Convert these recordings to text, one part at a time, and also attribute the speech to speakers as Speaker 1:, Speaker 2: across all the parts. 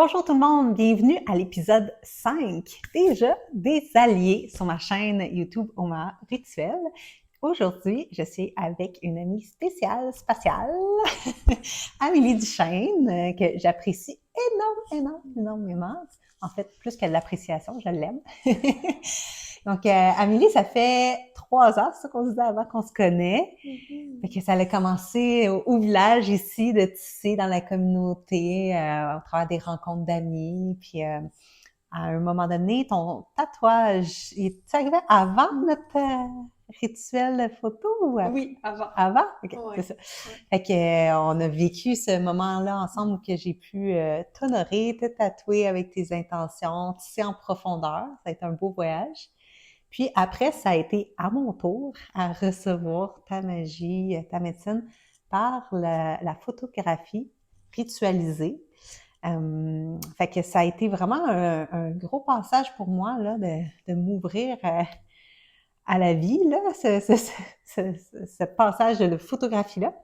Speaker 1: Bonjour tout le monde, bienvenue à l'épisode 5, déjà des alliés sur ma chaîne YouTube Oma Rituel. Aujourd'hui, je suis avec une amie spatiale, Amélie Duchesne, que j'apprécie énormément. En fait, plus que de l'appréciation, je l'aime. Donc, Amélie, ça fait 3 ans, c'est ça qu'on se disait avant qu'on se connaît. Fait que ça a commencé au village ici, de tisser dans la communauté, au travers des rencontres d'amis. Puis, à un moment donné, ton tatouage, il est arrivé avant notre rituel photo ou après?
Speaker 2: Oui, avant.
Speaker 1: Avant? OK, c'est
Speaker 2: Ouais,
Speaker 1: ça.
Speaker 2: ouais.
Speaker 1: Fait que, on a vécu ce moment-là ensemble où que j'ai pu t'honorer, te tatouer avec tes intentions, tisser en profondeur. Ça a été un beau voyage. Puis après, ça a été à mon tour à recevoir ta magie, ta médecine par la photographie ritualisée. Fait que ça a été vraiment un gros passage pour moi là, de m'ouvrir à la vie, là, ce passage de photographie-là.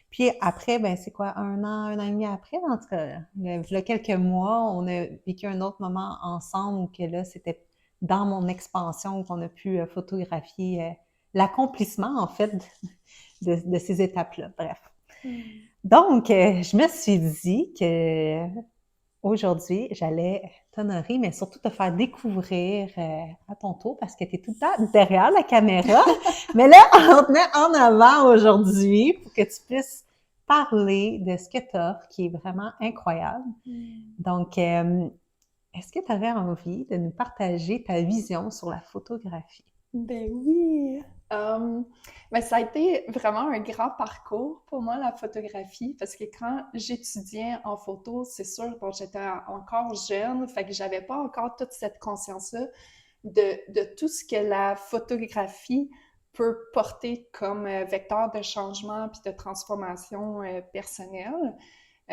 Speaker 1: Puis après, ben c'est quoi, un an et demi après, en tout cas, il y a quelques mois, on a vécu un autre moment ensemble où que là, c'était dans mon expansion qu'on a pu photographier l'accomplissement, en fait, de ces étapes-là. Bref.
Speaker 2: Hmm.
Speaker 1: Donc, je me suis dit que aujourd'hui, j'allais t'honorer, mais surtout te faire découvrir à ton tour parce que tu es tout le temps derrière la caméra. Mais là, on te met en avant aujourd'hui pour que tu puisses parler de ce que tu offres, qui est vraiment incroyable.
Speaker 2: Hmm.
Speaker 1: Donc, est-ce que tu aurais envie de nous partager ta vision sur la photographie?
Speaker 2: Ben oui. Ben ça a été vraiment un grand parcours pour moi, la photographie, parce que quand j'étudiais en photo, c'est sûr, bon, j'étais encore jeune, fait que j'avais pas encore toute cette conscience-là de tout ce que la photographie peut porter comme vecteur de changement puis de transformation personnelle.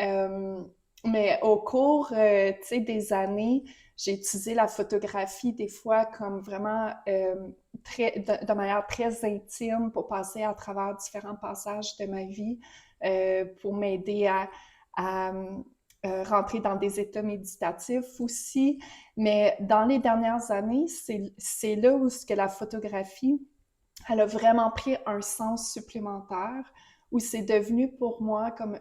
Speaker 2: Euh, mais au cours, tu sais, des années, j'ai utilisé la photographie des fois comme vraiment de manière très intime pour passer à travers différents passages de ma vie, pour m'aider à rentrer dans des états méditatifs aussi. Mais dans les dernières années, c'est là où ce que la photographie, elle a vraiment pris un sens supplémentaire, où c'est devenu pour moi comme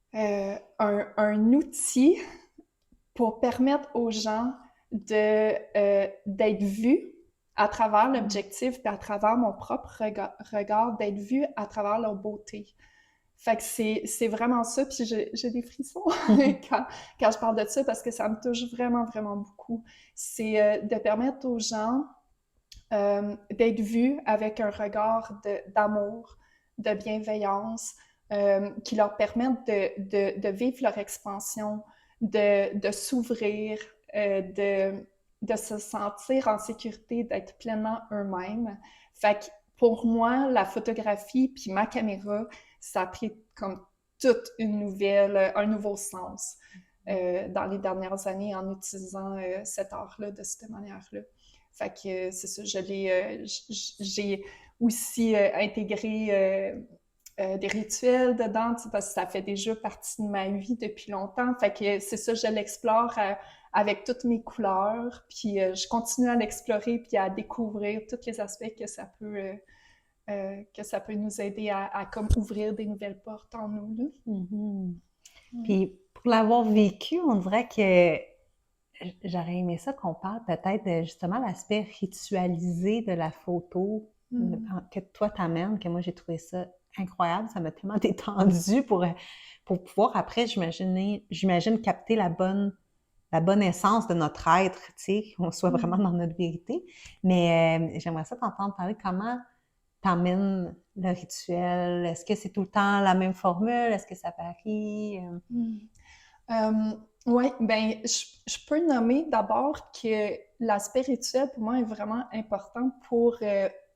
Speaker 2: un outil pour permettre aux gens d'être vus à travers l'objectif, puis à travers mon propre regard, d'être vus à travers leur beauté. Fait que c'est vraiment ça, puis j'ai des frissons quand je parle de ça, parce que ça me touche vraiment beaucoup. C'est de permettre aux gens d'être vus avec un regard d'amour, de bienveillance, qui leur permettent de vivre leur expansion, de s'ouvrir, de se sentir en sécurité, d'être pleinement eux-mêmes. Fait que pour moi, la photographie puis ma caméra, ça a pris comme toute un nouveau sens dans les dernières années en utilisant cet art-là de cette manière-là. Fait que c'est ça, j'ai aussi intégré des rituels dedans, parce que ça fait déjà partie de ma vie depuis longtemps. Fait que c'est ça, je l'explore avec toutes mes couleurs, puis je continue à l'explorer puis à découvrir tous les aspects que ça peut nous aider à comme ouvrir des nouvelles portes en nous, là.
Speaker 1: Mhm.
Speaker 2: Ouais.
Speaker 1: Puis, pour l'avoir vécu, on dirait que j'aurais aimé ça qu'on parle peut-être de justement l'aspect ritualisé de la photo
Speaker 2: Mm.
Speaker 1: que toi t'amènes, que moi j'ai trouvé ça incroyable, ça m'a tellement détendu pour pouvoir après, j'imagine capter la bonne essence de notre être, tu sais, qu'on soit vraiment
Speaker 2: Mm.
Speaker 1: dans notre vérité. Mais j'aimerais ça t'entendre parler comment t'emmènes le rituel. Est-ce que c'est tout le temps la même formule? Est-ce que ça varie?
Speaker 2: Mm. Oui, ben, je peux nommer d'abord que l'aspect rituel, pour moi, est vraiment important pour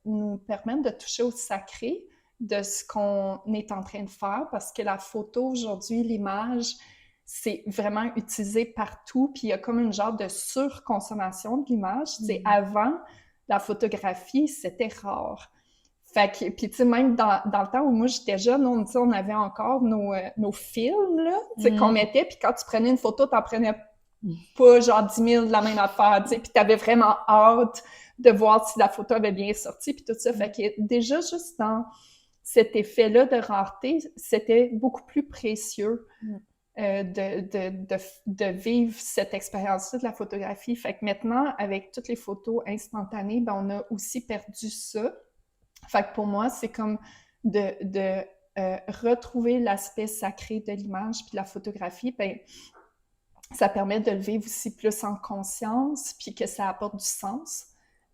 Speaker 2: nous permettre de toucher au sacré de ce qu'on est en train de faire, parce que la photo aujourd'hui, l'image, c'est vraiment utilisé partout, puis il y a comme une genre de surconsommation de l'image. Tu sais,
Speaker 1: Mm.
Speaker 2: avant, la photographie, c'était rare. Fait que, puis tu sais, même dans le temps où moi j'étais jeune, on avait encore nos films, là, tu sais, qu'on mettait, puis quand tu prenais une photo, t'en prenais pas genre 10 000 de la même affaire, tu sais, puis t'avais vraiment hâte de voir si la photo avait bien sorti, puis tout ça. Fait que déjà, juste dans cet effet-là de rareté, c'était beaucoup plus précieux de vivre cette expérience-là de la photographie. Fait que maintenant, avec toutes les photos instantanées, ben, on a aussi perdu ça. Fait que pour moi, c'est comme de retrouver l'aspect sacré de l'image puis de la photographie, ben, ça permet de le vivre aussi plus en conscience puis que ça apporte du sens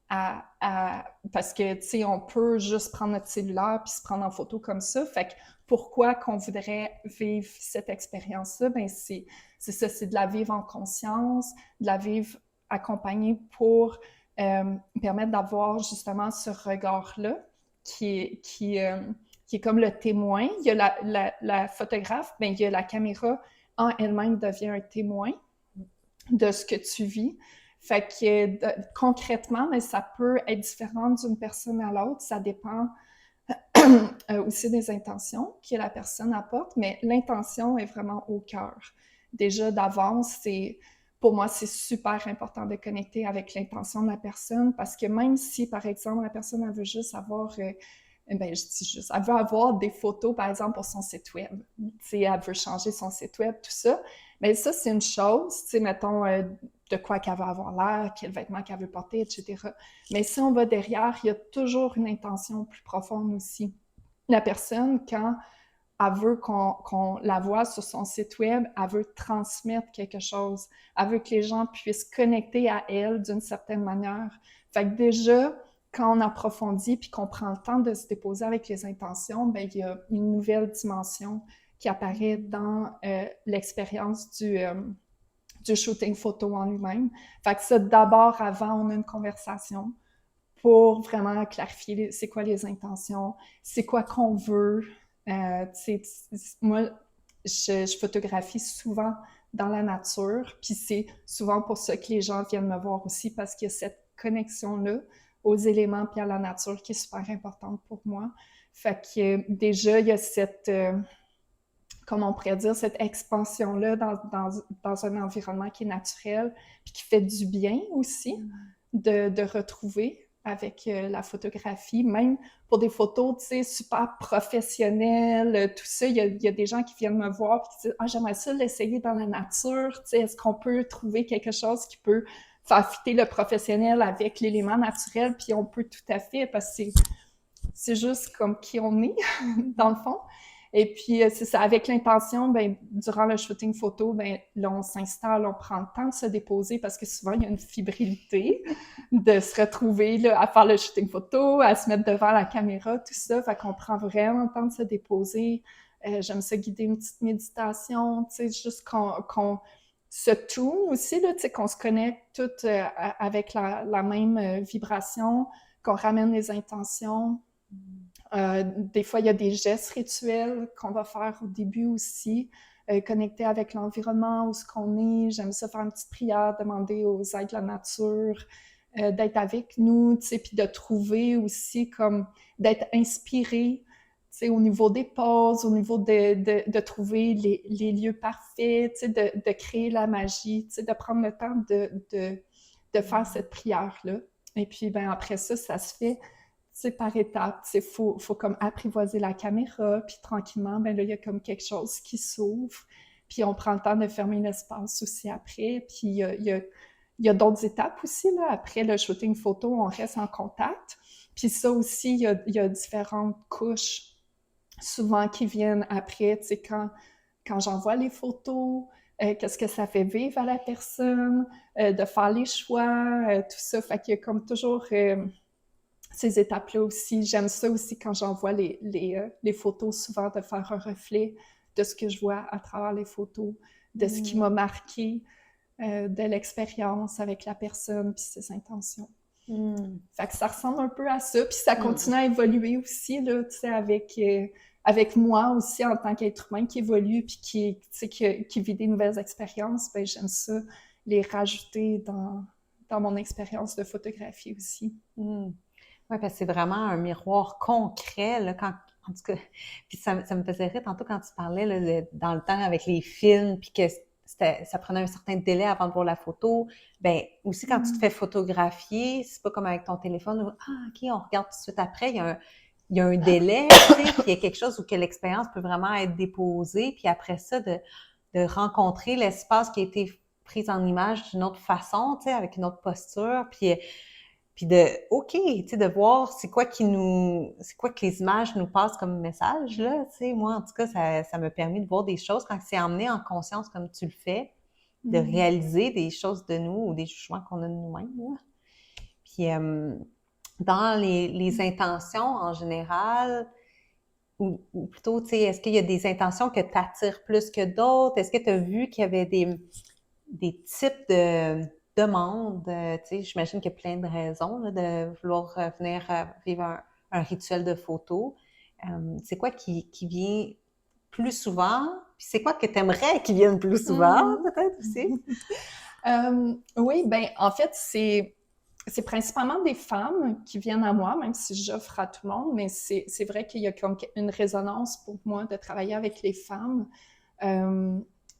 Speaker 2: parce que, tu sais, on peut juste prendre notre cellulaire puis se prendre en photo comme ça. Fait que pourquoi qu'on voudrait vivre cette expérience-là? Ben, c'est ça, c'est de la vivre en conscience, de la vivre accompagnée pour permettre d'avoir justement ce regard-là qui est comme le témoin. Il y a la photographe, ben, il y a la caméra en elle-même devient un témoin de ce que tu vis. Fait que concrètement, mais ça peut être différent d'une personne à l'autre. Ça dépend aussi des intentions que la personne apporte, mais l'intention est vraiment au cœur. Déjà d'avance, pour moi, c'est super important de connecter avec l'intention de la personne parce que même si, par exemple, la personne elle veut juste avoir ben, je dis juste, elle veut avoir des photos, par exemple, pour son site web. Tu sais, elle veut changer son site web, tout ça. Mais ça, c'est une chose, tu sais, mettons, de quoi qu'elle veut avoir l'air, quel vêtement qu'elle veut porter, etc. Mais si on va derrière, il y a toujours une intention plus profonde aussi. La personne, quand elle veut qu'on la voit sur son site web, elle veut transmettre quelque chose. Elle veut que les gens puissent connecter à elle d'une certaine manière. Fait que déjà, quand on approfondit puis qu'on prend le temps de se déposer avec les intentions, ben il y a une nouvelle dimension qui apparaît dans l'expérience du shooting photo en lui-même. Fait que ça, d'abord, avant, on a une conversation pour vraiment clarifier c'est quoi les intentions, c'est quoi qu'on veut. Moi, je photographie souvent dans la nature, puis c'est souvent pour ça que les gens viennent me voir aussi, parce qu'il y a cette connexion-là aux éléments puis à la nature qui est super importante pour moi. Fait que déjà, il y a cette, comment on pourrait dire, cette expansion-là dans un environnement qui est naturel puis qui fait du bien aussi de retrouver avec la photographie, même pour des photos, tu sais, super professionnelles, tout ça, il y a des gens qui viennent me voir et qui disent « Ah, j'aimerais ça l'essayer dans la nature, tu sais, est-ce qu'on peut trouver quelque chose qui peut faire fitter le professionnel avec l'élément naturel? » Puis on peut tout à fait, parce que c'est juste comme qui on est, dans le fond. Et puis, c'est ça, avec l'intention, ben, durant le shooting photo, ben, là, on s'installe, on prend le temps de se déposer parce que souvent, il y a une fébrilité de se retrouver là, à faire le shooting photo, à se mettre devant la caméra, tout ça. Fait qu'on prend vraiment le temps de se déposer. J'aime ça guider une petite méditation, tu sais, juste qu'on se tourne aussi, là, tu sais, qu'on se connecte toutes avec la même vibration, qu'on ramène les intentions. Des fois, il y a des gestes rituels qu'on va faire au début aussi, connecter avec l'environnement, où ce qu'on est. J'aime ça faire une petite prière, demander aux êtres de la nature d'être avec nous, tu sais, puis de trouver aussi comme d'être inspiré, tu sais, au niveau des pauses, au niveau de trouver les lieux parfaits, tu sais, de créer la magie, tu sais, de prendre le temps de faire cette prière-là. Et puis, ben après ça, ça se fait c'est par étapes, il faut comme apprivoiser la caméra, puis tranquillement, ben là, il y a comme quelque chose qui s'ouvre, puis on prend le temps de fermer l'espace aussi après, puis il y a d'autres étapes aussi, là, après le shooting photo, on reste en contact, puis ça aussi, il y a différentes couches, souvent qui viennent après, tu sais, quand j'envoie les photos, qu'est-ce que ça fait vivre à la personne, de faire les choix, tout ça, fait qu'il y a comme toujours ces étapes-là aussi. J'aime ça aussi quand j'envoie les photos, souvent de faire un reflet de ce que je vois à travers les photos, de ce qui m'a marqué, de l'expérience avec la personne puis ses intentions. Fait que ça ressemble un peu à ça, puis ça continue à évoluer aussi, là, tu sais, avec moi aussi en tant qu'être humain qui évolue puis qui vit des nouvelles expériences, ben j'aime ça les rajouter dans mon expérience de photographie aussi.
Speaker 1: Ouais, parce que c'est vraiment un miroir concret, là, en tout cas, puis ça me faisait rire tantôt quand tu parlais, là, dans le temps avec les films, puis que ça prenait un certain délai avant de voir la photo. Ben, aussi quand tu te fais photographier, c'est pas comme avec ton téléphone où, ah, OK, on regarde tout de suite après, il y a un délai, tu sais, puis il y a quelque chose où que l'expérience peut vraiment être déposée, puis après ça, de rencontrer l'espace qui a été pris en image d'une autre façon, tu sais, avec une autre posture, puis OK, tu sais, de voir c'est quoi que les images nous passent comme message, là, tu sais, moi, en tout cas, ça m'a permis de voir des choses quand c'est emmené en conscience comme tu le fais, de réaliser des choses de nous ou des jugements qu'on a de nous-mêmes, là. Puis, dans les intentions en général, ou plutôt, tu sais, est-ce qu'il y a des intentions que tu attires plus que d'autres? Est-ce que tu as vu qu'il y avait des types de demandes? Tu sais, j'imagine qu'il y a plein de raisons là, de vouloir venir vivre un rituel de photo. C'est quoi qui vient plus souvent? Puis c'est quoi que tu aimerais qu'il vienne plus souvent, peut-être aussi?
Speaker 2: Oui, ben en fait, c'est principalement des femmes qui viennent à moi, même si j'offre à tout le monde, mais c'est vrai qu'il y a comme une résonance pour moi de travailler avec les femmes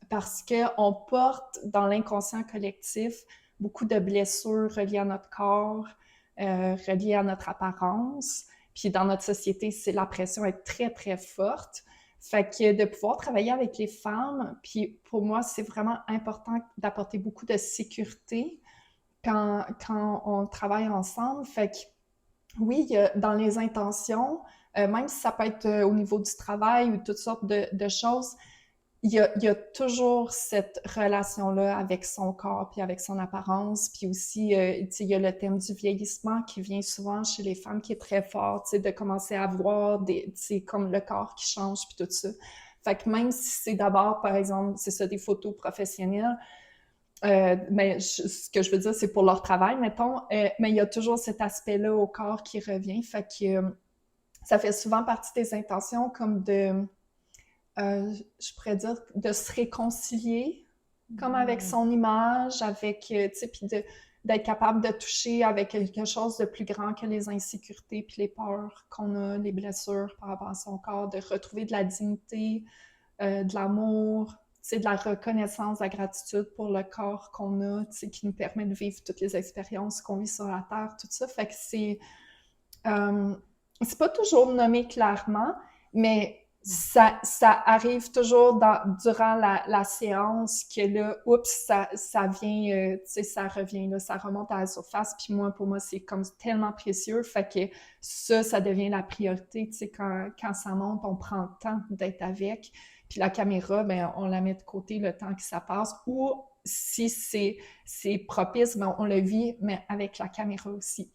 Speaker 2: parce qu'on porte dans l'inconscient collectif beaucoup de blessures reliées à notre corps, reliées à notre apparence. Puis dans notre société, c'est la pression est très, très forte. Fait que de pouvoir travailler avec les femmes, puis pour moi, c'est vraiment important d'apporter beaucoup de sécurité quand on travaille ensemble. Fait que oui, dans les intentions, même si ça peut être au niveau du travail ou toutes sortes de choses, il y a toujours cette relation-là avec son corps puis avec son apparence. Puis aussi, tu sais, il y a le thème du vieillissement qui vient souvent chez les femmes qui est très fort, tu sais, de commencer à voir tu sais, comme le corps qui change puis tout ça. Fait que même si c'est d'abord, par exemple, c'est ça, des photos professionnelles, mais ce que je veux dire, c'est pour leur travail, mettons, mais il y a toujours cet aspect-là au corps qui revient. Fait que ça fait souvent partie des intentions comme je pourrais dire, de se réconcilier comme avec son image, avec, tu sais, puis d'être capable de toucher avec quelque chose de plus grand que les insécurités puis les peurs qu'on a, les blessures par rapport à son corps, de retrouver de la dignité, de l'amour, tu sais, de la reconnaissance, de la gratitude pour le corps qu'on a, tu sais, qui nous permet de vivre toutes les expériences qu'on vit sur la Terre, tout ça. Fait que c'est pas toujours nommé clairement, mais ça arrive toujours durant la séance que là, oups, ça vient, tu sais, ça revient, là, ça remonte à la surface. Puis moi, pour moi, c'est comme tellement précieux. Fait que ça devient la priorité. Tu sais, quand ça monte, on prend le temps d'être avec. Puis la caméra, ben, on la met de côté le temps que ça passe. Ou si c'est propice, ben, on le vit, mais avec la caméra aussi.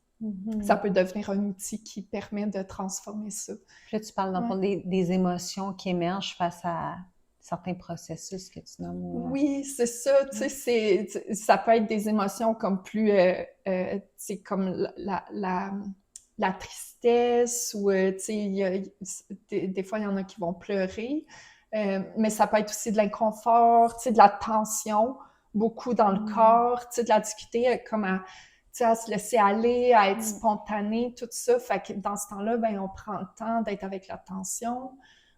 Speaker 2: Ça peut devenir un outil qui permet de transformer ça.
Speaker 1: Puis là, tu parles dans le fond des émotions qui émergent face à certains processus que tu nommes.
Speaker 2: Oui, c'est ça. Tu sais, ça peut être des émotions comme plus, tu sais, comme la tristesse ou, tu sais, des fois, il y en a qui vont pleurer. Mais ça peut être aussi de l'inconfort, tu sais, de la tension, beaucoup dans le corps, tu sais, de la difficulté comme à se laisser aller, à être spontané, tout ça. Fait que dans ce temps-là, ben, on prend le temps d'être avec la tension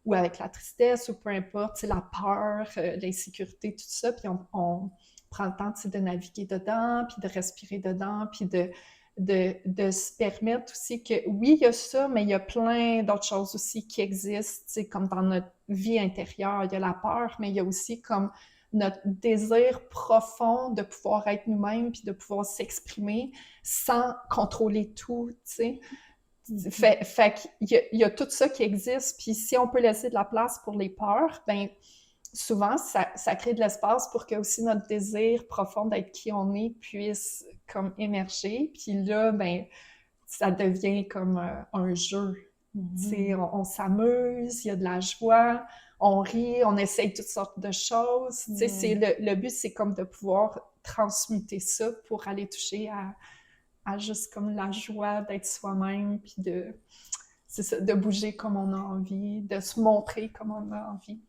Speaker 2: ou avec la tristesse ou peu importe, la peur, l'insécurité, tout ça. Puis on prend le temps de naviguer dedans, puis de respirer dedans, puis de se permettre aussi que, oui, il y a ça, mais il y a plein d'autres choses aussi qui existent, comme dans notre vie intérieure. Il y a la peur, mais il y a aussi comme notre désir profond de pouvoir être nous-mêmes puis de pouvoir s'exprimer sans contrôler tout, tu sais. Fait qu'il y a tout ça qui existe, puis si on peut laisser de la place pour les peurs, ben souvent, ça crée de l'espace pour que aussi notre désir profond d'être qui on est puisse comme émerger, puis là, ben ça devient comme un jeu. Tu sais, on s'amuse, il y a de la joie, on rit, on essaye toutes sortes de choses. Tu sais, le but, c'est comme de pouvoir transmuter ça pour aller toucher à juste comme la joie d'être soi-même, puis de bouger comme on a envie, de se montrer comme on a envie.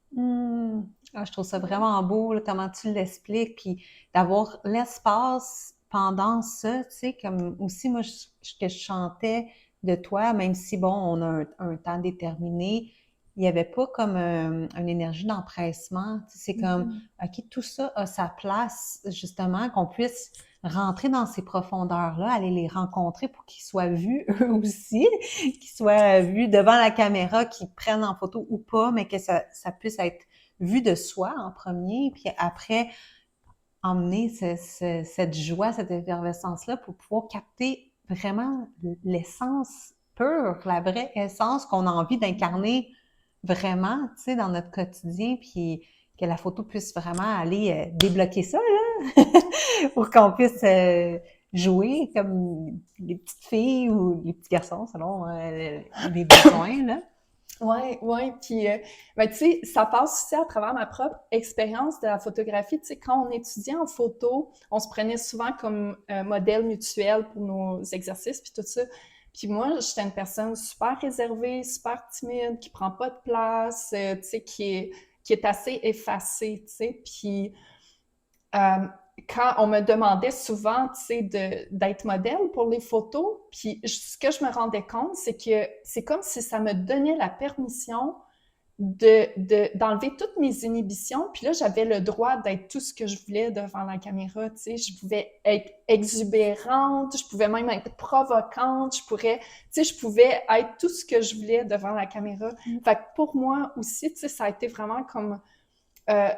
Speaker 1: Ah, je trouve ça vraiment beau, là, comment tu l'expliques, puis d'avoir l'espace pendant ça, tu sais, comme aussi, moi, ce que je chantais de toi, même si, bon, on a un temps déterminé, il n'y avait pas comme une énergie d'empressement. Tu sais, c'est comme, OK, tout ça a sa place, justement, qu'on puisse rentrer dans ces profondeurs-là, aller les rencontrer pour qu'ils soient vus eux aussi, qu'ils soient vus devant la caméra, qu'ils prennent en photo ou pas, mais que ça puisse être vu de soi en premier, puis après emmener cette joie, cette effervescence-là pour pouvoir capter vraiment l'essence pure, la vraie essence qu'on a envie d'incarner vraiment, tu sais, dans notre quotidien, puis que la photo puisse vraiment aller débloquer ça, là, pour qu'on puisse jouer comme les petites filles ou les petits garçons, selon les besoins, là.
Speaker 2: Ouais, puis ben, tu sais, ça passe aussi à travers ma propre expérience de la photographie. Tu sais, quand on étudiait en photo, on se prenait souvent comme modèle mutuel pour nos exercices, puis tout ça. Puis moi, j'étais une personne super réservée, super timide, qui prend pas de place, tu sais, qui est assez effacée, tu sais. Puis euh, quand on me demandait souvent, tu sais, d'être modèle pour les photos, puis ce que je me rendais compte, c'est que c'est comme si ça me donnait la permission d'enlever toutes mes inhibitions, puis là, j'avais le droit d'être tout ce que je voulais devant la caméra, tu sais, je pouvais être exubérante, je pouvais même être provocante, je pouvais être tout ce que je voulais devant la caméra. Fait que pour moi aussi, tu sais, ça a été vraiment comme euh,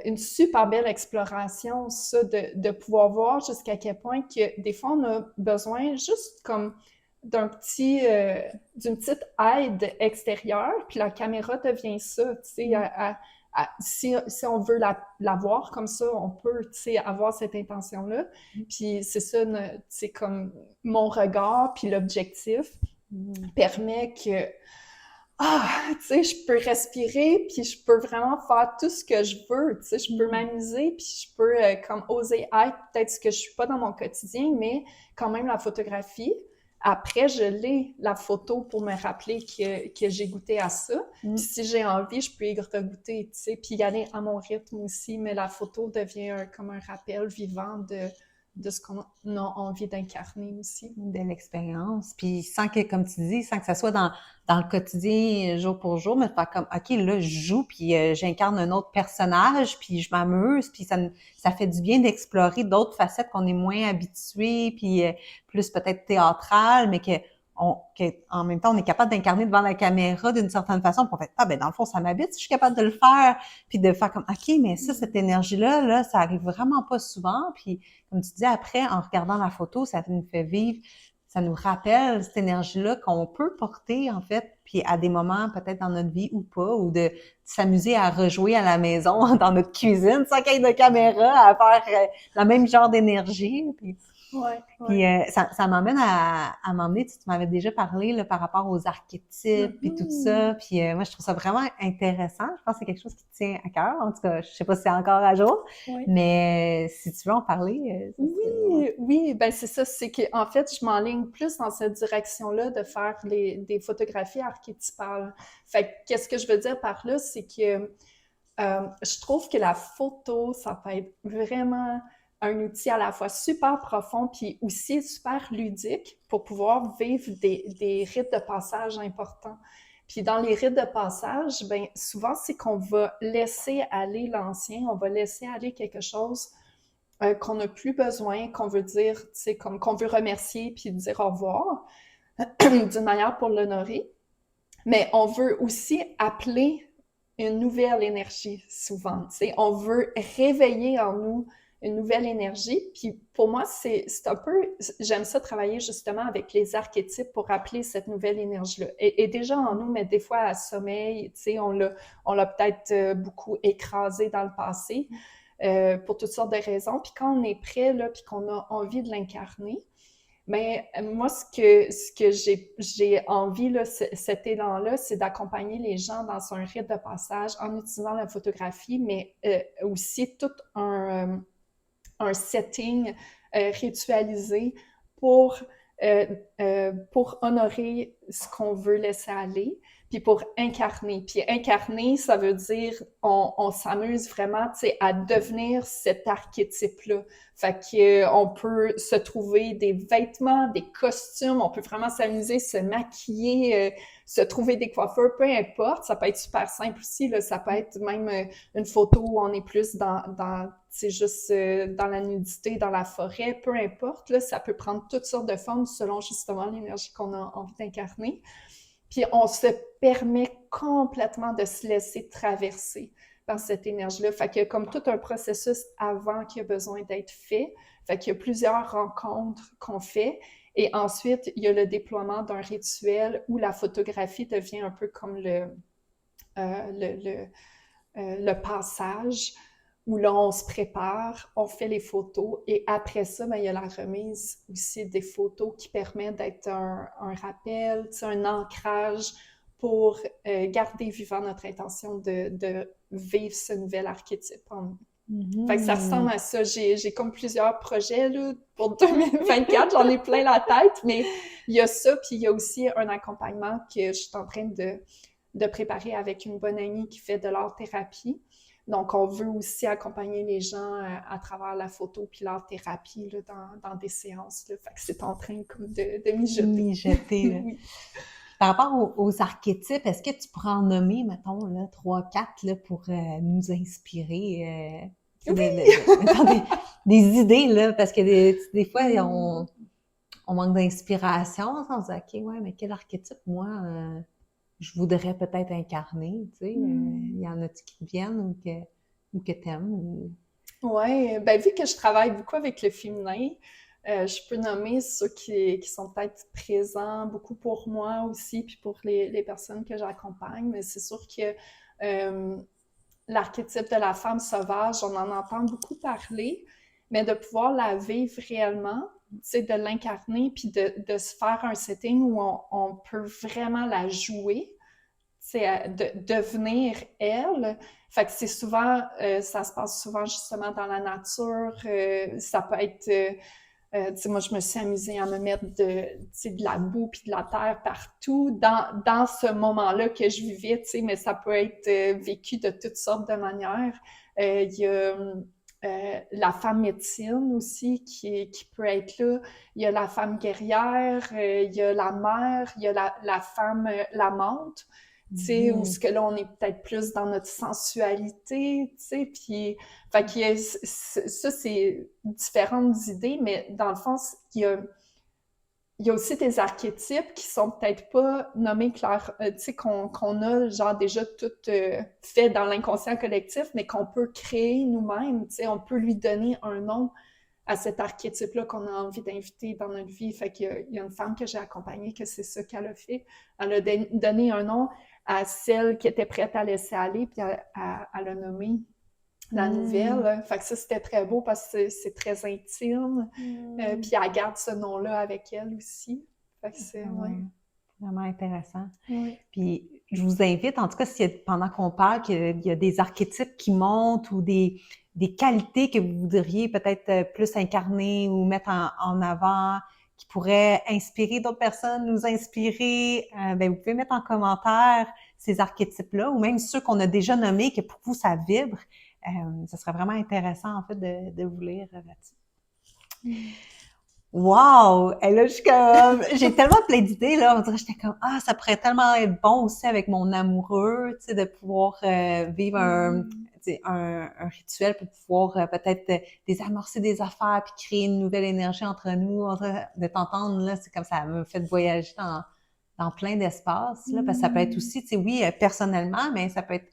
Speaker 2: une super belle exploration, ça, de pouvoir voir jusqu'à quel point que des fois, on a besoin juste comme d'une petite aide extérieure, puis la caméra devient ça, tu sais, si on veut la voir comme ça, on peut, tu sais, avoir cette intention-là. Puis c'est ça, c'est comme mon regard, puis l'objectif permet que tu sais, je peux respirer, puis je peux vraiment faire tout ce que je veux, tu sais, je peux m'amuser, puis je peux comme oser être peut-être ce que je suis pas dans mon quotidien, mais quand même la photographie. Après, je l'ai, la photo, pour me rappeler que j'ai goûté à ça. Puis si j'ai envie, je peux y regoûter, tu sais, puis y aller à mon rythme aussi, mais la photo devient comme un rappel vivant de ce qu'on a envie d'incarner aussi.
Speaker 1: Une belle expérience. Puis sans que, comme tu dis, sans que ça soit dans le quotidien, jour pour jour, mais de faire comme, OK, là, je joue, puis j'incarne un autre personnage, puis je m'amuse, puis ça fait du bien d'explorer d'autres facettes qu'on est moins habitué, puis plus peut-être théâtrales, mais en même temps, on est capable d'incarner devant la caméra d'une certaine façon, puis on fait, ah, ben dans le fond, ça m'habite, je suis capable de le faire, puis de faire comme, OK, mais ça, cette énergie-là, là, ça arrive vraiment pas souvent, puis comme tu dis, après, en regardant la photo, ça nous fait vivre, ça nous rappelle cette énergie-là qu'on peut porter, en fait, puis à des moments peut-être dans notre vie ou pas, ou de s'amuser à rejouer à la maison, dans notre cuisine, sans qu'il y ait de caméra, à faire le même genre d'énergie. Puis ça m'amène à m'emmener, tu m'avais déjà parlé là, par rapport aux archétypes et tout ça. Puis moi, je trouve ça vraiment intéressant. Je pense que c'est quelque chose qui te tient à cœur. En tout cas, je sais pas si c'est encore à jour, mais si tu veux en parler,
Speaker 2: oui, ben c'est ça. C'est que en fait, je m'enligne plus dans cette direction-là de faire des photographies archétypales. Fait que qu'est-ce que je veux dire par là, c'est que je trouve que la photo, ça peut être vraiment un outil à la fois super profond puis aussi super ludique pour pouvoir vivre des rites de passage importants. Puis dans les rites de passage, ben souvent c'est qu'on va laisser aller l'ancien, on va laisser aller quelque chose qu'on n'a plus besoin, qu'on veut dire, tu sais, comme qu'on veut remercier puis dire au revoir d'une manière pour l'honorer. Mais on veut aussi appeler une nouvelle énergie souvent, tu sais. On veut réveiller en nous une nouvelle énergie. Puis pour moi, c'est un peu, j'aime ça travailler justement avec les archétypes pour appeler cette nouvelle énergie-là. Et déjà en nous, mais des fois à sommeil, tu sais, on l'a peut-être beaucoup écrasé dans le passé pour toutes sortes de raisons. Puis quand on est prêt, là, puis qu'on a envie de l'incarner, mais moi, ce que j'ai envie, là, cet élan-là, c'est d'accompagner les gens dans un rite de passage en utilisant la photographie, mais aussi tout un setting ritualisé pour honorer ce qu'on veut laisser aller, puis pour incarner. Puis incarner, ça veut dire on s'amuse vraiment, tu sais, à devenir cet archétype-là. Fait que on peut se trouver des vêtements, des costumes, on peut vraiment s'amuser, se maquiller, se trouver des coiffeurs, peu importe. Ça peut être super simple aussi, là. Ça peut être même une photo où on est plus c'est juste dans la nudité, dans la forêt, peu importe, là. Ça peut prendre toutes sortes de formes selon justement l'énergie qu'on a envie d'incarner. Puis on se permet complètement de se laisser traverser par cette énergie-là. Fait qu'il y a comme tout un processus avant qui a besoin d'être fait. Fait qu'il y a plusieurs rencontres qu'on fait. Et ensuite, il y a le déploiement d'un rituel où la photographie devient un peu comme le passage, où là, on se prépare, on fait les photos, et après ça, ben, il y a la remise aussi des photos qui permet d'être un rappel, un ancrage pour garder vivant notre intention de vivre ce nouvel archétype en nous. Fait que ça ressemble à ça. J'ai comme plusieurs projets là, pour 2024, j'en ai plein la tête, mais il y a ça, puis il y a aussi un accompagnement que je suis en train de préparer avec une bonne amie qui fait de l'art-thérapie. Donc, on veut aussi accompagner les gens à travers la photo puis l'art-thérapie là, dans des séances. Là. Fait que c'est en train comme de mijoter.
Speaker 1: Mijoter, oui. Par rapport aux archétypes, est-ce que tu pourrais en nommer, mettons, là, 3, 4 là, pour nous inspirer? Mettons, des idées, là, parce que des fois, on manque d'inspiration. On se dit, OK, ouais, mais quel archétype, moi, je voudrais peut-être incarner, tu sais? Il y en a-tu qui te viennent ou que t'aimes?
Speaker 2: Ouais, ben vu que je travaille beaucoup avec le féminin, je peux nommer ceux qui sont peut-être présents beaucoup pour moi aussi, puis pour les personnes que j'accompagne, mais c'est sûr que l'archétype de la femme sauvage, on en entend beaucoup parler, mais de pouvoir la vivre réellement, tu sais, de l'incarner, puis de se faire un setting où on peut vraiment la jouer, c'est de devenir elle. Fait que c'est souvent, ça se passe souvent justement dans la nature. Ça peut être, tu sais, moi je me suis amusée à me mettre de la boue puis de la terre partout dans ce moment-là que je vivais, tu sais, mais ça peut être vécu de toutes sortes de manières. Il y a la femme médecine aussi qui peut être là. Il y a la femme guerrière, il y a la mère, il y a la femme l'amante, tu sais, où ce que là, on est peut-être plus dans notre sensualité, tu sais, puis, fait qu'il y a, ça, c'est différentes idées, mais dans le fond, il y a aussi des archétypes qui sont peut-être pas nommés clair, tu sais, qu'on a genre déjà tout fait dans l'inconscient collectif, mais qu'on peut créer nous-mêmes, tu sais, on peut lui donner un nom à cet archétype-là qu'on a envie d'inviter dans notre vie. Fait qu'il y a une femme que j'ai accompagnée que c'est ça qu'elle a fait. Elle a donné un nom à celle qui était prête à laisser aller, puis elle a nommé la nouvelle. Fait que ça, c'était très beau parce que c'est très intime. Puis elle garde ce nom-là avec elle aussi. Fait que c'est, ouais.
Speaker 1: Vraiment intéressant.
Speaker 2: Ouais.
Speaker 1: Puis je vous invite, en tout cas, pendant qu'on parle, qu'il y a des archétypes qui montent ou des qualités que vous voudriez peut-être plus incarner ou mettre en avant, qui pourraient inspirer d'autres personnes, nous inspirer, ben vous pouvez mettre en commentaire ces archétypes-là ou même ceux qu'on a déjà nommés, que pour vous, ça vibre. Ce serait vraiment intéressant, en fait, de vous lire là-dessus. Wow! Et là, j'ai tellement plein d'idées, là. On dirait, j'étais comme, ça pourrait tellement être bon aussi avec mon amoureux, tu sais, de pouvoir vivre un rituel pour pouvoir peut-être désamorcer des affaires puis créer une nouvelle énergie entre nous. De t'entendre, là, c'est comme ça me fait voyager dans plein d'espaces, là, parce que ça peut être aussi, tu sais, oui, personnellement, mais ça peut être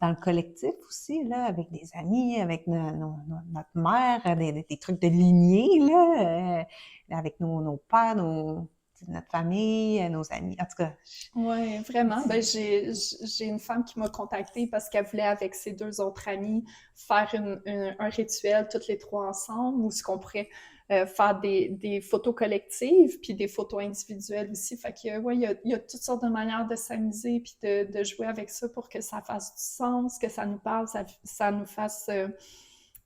Speaker 1: dans le collectif aussi, là, avec des amis, avec notre mère, des trucs de lignée, là, avec nos pères, notre famille, nos amis, en tout cas.
Speaker 2: Oui, vraiment. Ben, j'ai une femme qui m'a contactée parce qu'elle voulait, avec ses 2 autres amis, faire un rituel toutes les 3 ensemble, où ce qu'on pourrait faire des photos collectives, puis des photos individuelles aussi. Fait que, ouais, il y a toutes sortes de manières de s'amuser, puis de jouer avec ça pour que ça fasse du sens, que ça nous parle, ça nous fasse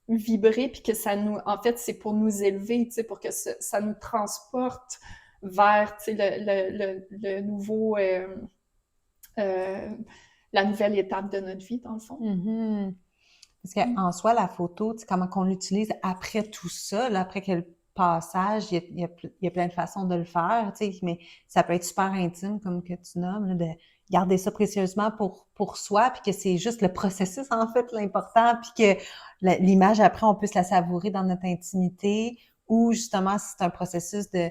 Speaker 2: vibrer, puis que ça nous... En fait, c'est pour nous élever, tu sais, pour que ça nous transporte vers, tu sais, le nouveau... la nouvelle étape de notre vie, dans le fond.
Speaker 1: Mhm. Parce qu'en soi, la photo, tu sais, comment qu'on l'utilise après tout ça, là, après que le passage, il y a plein de façons de le faire, tu sais, mais ça peut être super intime, comme que tu nommes, là, de garder ça précieusement pour soi, puis que c'est juste le processus, en fait, l'important, puis que l'image, après, on peut se la savourer dans notre intimité, ou justement, si c'est un processus de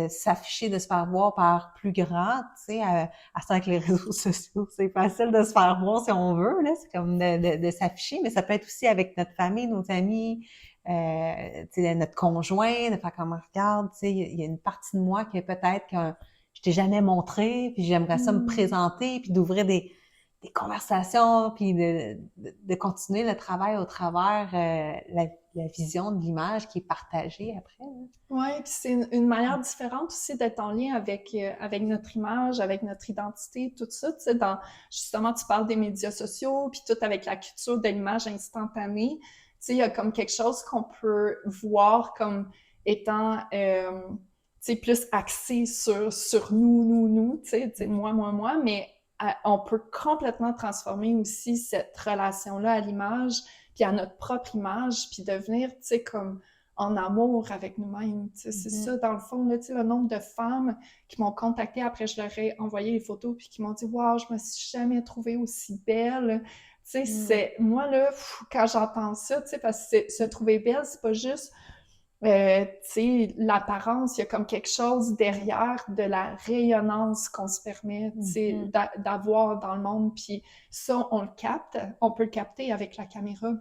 Speaker 1: s'afficher, de se faire voir par plus grand, tu sais, à ça avec les réseaux sociaux, c'est facile de se faire voir si on veut, là, c'est comme de s'afficher, mais ça peut être aussi avec notre famille, nos amis, tu sais, notre conjoint, de faire comme, regarde, tu sais, il y a une partie de moi que peut-être que je t'ai jamais montré, puis j'aimerais ça me présenter, puis d'ouvrir des conversations, puis de continuer le travail au travers la vision de l'image qui est partagée après.
Speaker 2: Oui, puis c'est une manière différente aussi d'être en lien avec notre image, avec notre identité, tout ça. Tu sais, justement, tu parles des médias sociaux, puis tout avec la culture de l'image instantanée. Tu sais, il y a comme quelque chose qu'on peut voir comme étant, tu sais, plus axé sur nous, tu sais, moi, mais on peut complètement transformer aussi cette relation-là à l'image, puis à notre propre image, puis devenir, tu sais, comme en amour avec nous-mêmes. C'est ça, dans le fond, là, le nombre de femmes qui m'ont contactée après je leur ai envoyé les photos puis qui m'ont dit « Wow, je me suis jamais trouvée aussi belle! » c'est... Moi, là, quand j'entends ça, parce que se trouver belle, c'est pas juste l'apparence, il y a comme quelque chose derrière de la rayonnance qu'on se permet d'avoir dans le monde. Puis ça, on le capte, on peut le capter avec la caméra.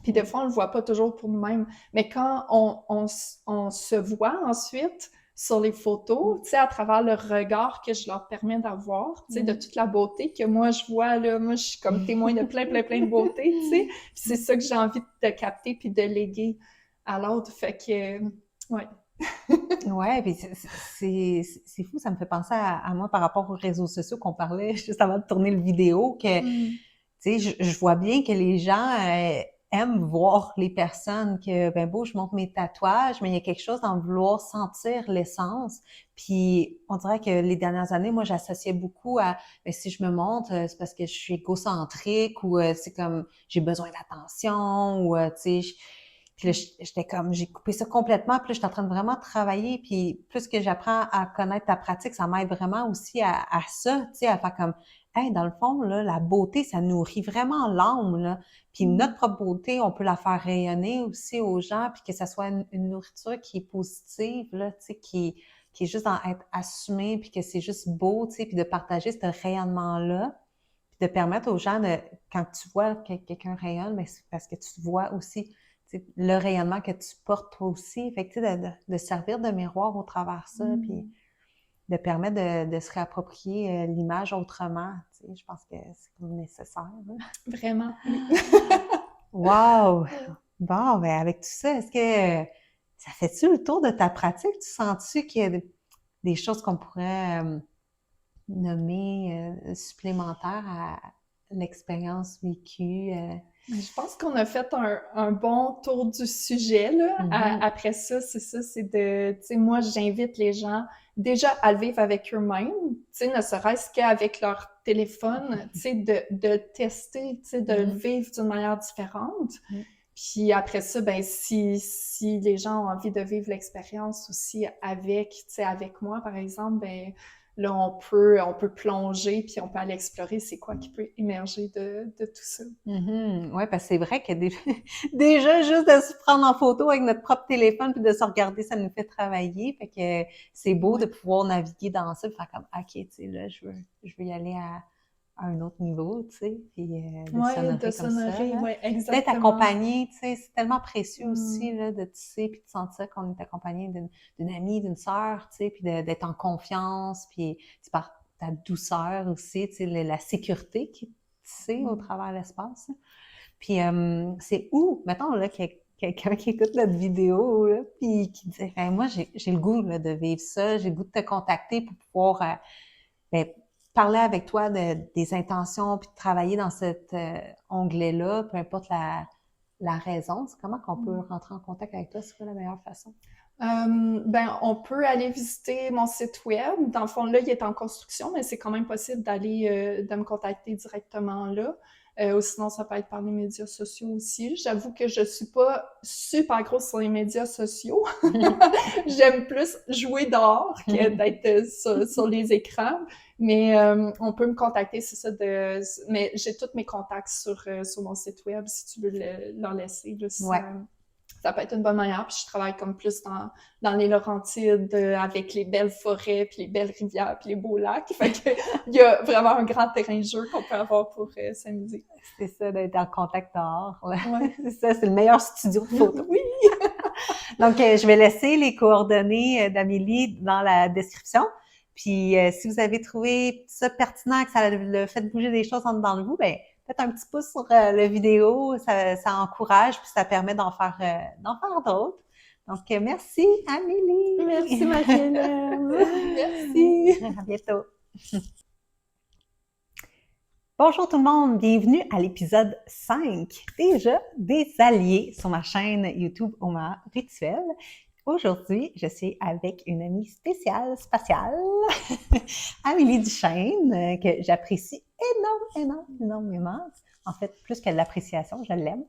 Speaker 2: Puis des fois, on le voit pas toujours pour nous-mêmes. Mais quand on se voit ensuite sur les photos, tu sais, à travers le regard que je leur permets d'avoir, tu sais, de toute la beauté que moi, je vois, là, moi, je suis comme témoin de plein de beauté, tu sais. Puis c'est ça que j'ai envie de capter puis de léguer à l'autre. Fait que, ouais.
Speaker 1: Ouais, puis c'est fou, ça me fait penser à moi par rapport aux réseaux sociaux qu'on parlait juste avant de tourner le vidéo, que, tu sais, je vois bien que les gens aiment voir les personnes, que, ben beau, je montre mes tatouages, mais il y a quelque chose dans vouloir sentir l'essence. Puis on dirait que les dernières années, moi, j'associais beaucoup à, ben si je me montre, c'est parce que je suis égocentrique ou c'est comme, j'ai besoin d'attention ou, tu sais, puis là, j'étais comme, j'ai coupé ça complètement. Puis là, j'étais en train de vraiment travailler. Puis plus que j'apprends à connaître ta pratique, ça m'aide vraiment aussi à ça, tu sais, à faire comme, hey, dans le fond, là, la beauté, ça nourrit vraiment l'âme, là. Puis notre propre beauté, on peut la faire rayonner aussi aux gens, puis que ça soit une nourriture qui est positive, là, tu sais, qui est juste dans être assumée, puis que c'est juste beau, tu sais, puis de partager ce rayonnement-là, puis de permettre aux gens de, quand tu vois que quelqu'un rayonne, ben, c'est parce que tu vois aussi le rayonnement que tu portes toi aussi. Fait que, tu sais, de servir de miroir au travers ça, puis de permettre de se réapproprier l'image autrement. Tu sais, je pense que c'est comme nécessaire. Là.
Speaker 2: Vraiment.
Speaker 1: Wow! Bon, ben avec tout ça, est-ce que ça fait-tu le tour de ta pratique? Tu sens-tu qu'il y a des choses qu'on pourrait nommer supplémentaires à l'expérience vécue?
Speaker 2: Je pense qu'on a fait un bon tour du sujet, là. Après ça, c'est ça, c'est de, tu sais, moi, j'invite les gens déjà à le vivre avec eux-mêmes, tu sais, ne serait-ce qu'avec leur téléphone, tu sais, de tester, tu sais, de le vivre d'une manière différente. Puis après ça, ben si les gens ont envie de vivre l'expérience aussi avec, tu sais, avec moi, par exemple, ben là, on peut plonger, puis on peut aller explorer c'est quoi qui peut émerger de tout ça.
Speaker 1: Ouais, parce que c'est vrai que déjà, juste de se prendre en photo avec notre propre téléphone puis de se regarder, ça nous fait travailler. Fait que c'est beau de pouvoir naviguer dans ça, de faire comme, OK, tu sais, là, je veux y aller à un autre niveau, tu sais, puis de s'honorer comme ça.
Speaker 2: Ouais,
Speaker 1: D'être
Speaker 2: exactement.
Speaker 1: accompagné, tu sais, c'est tellement précieux aussi, là, de tisser puis de sentir qu'on est accompagné d'une amie, d'une sœur, tu sais, puis d'être en confiance, puis par ta douceur aussi, tu sais, la sécurité qui tissée au travers l'espace. Hein. Puis c'est où, mettons, là, quelqu'un qui écoute notre vidéo, là, puis qui dit, ben, moi, j'ai le goût, là, de vivre ça, j'ai le goût de te contacter pour pouvoir ben, parler avec toi des intentions, puis de travailler dans cet onglet-là, peu importe la raison. C'est comment qu'on peut rentrer en contact avec toi? C'est quoi la meilleure façon?
Speaker 2: On peut aller visiter mon site web. Dans le fond, là, il est en construction, mais c'est quand même possible de me contacter directement là. Ou sinon, ça peut être par les médias sociaux aussi. J'avoue que je suis pas super grosse sur les médias sociaux. J'aime plus jouer dehors que d'être sur les écrans. Mais on peut me contacter, c'est ça. Mais j'ai tous mes contacts sur mon site web si tu veux leur laisser. Là, ça peut être une bonne manière. Puis je travaille comme plus dans les Laurentides avec les belles forêts, puis les belles rivières, puis les beaux lacs. Fait que il y a vraiment un grand terrain de jeu qu'on peut avoir pour s'amuser.
Speaker 1: C'est ça, d'être en contact dehors.
Speaker 2: Ouais.
Speaker 1: C'est ça, c'est le meilleur studio de photo.
Speaker 2: Oui!
Speaker 1: Donc, je vais laisser les coordonnées d'Amélie dans la description. Puis, si vous avez trouvé ça pertinent, que ça le fait bouger des choses en dedans de vous, ben faites un petit pouce sur la vidéo, ça encourage, puis ça permet d'en faire d'autres. Donc, merci Amélie!
Speaker 2: Merci Marie-Hélène! Merci!
Speaker 1: À bientôt! Bonjour tout le monde, bienvenue à l'épisode 5, déjà des alliés sur ma chaîne YouTube Oma Rituel. Aujourd'hui, je suis avec une amie spéciale, spatiale, Amélie Duchesne, que j'apprécie énormément. En fait, plus que de l'appréciation, je l'aime.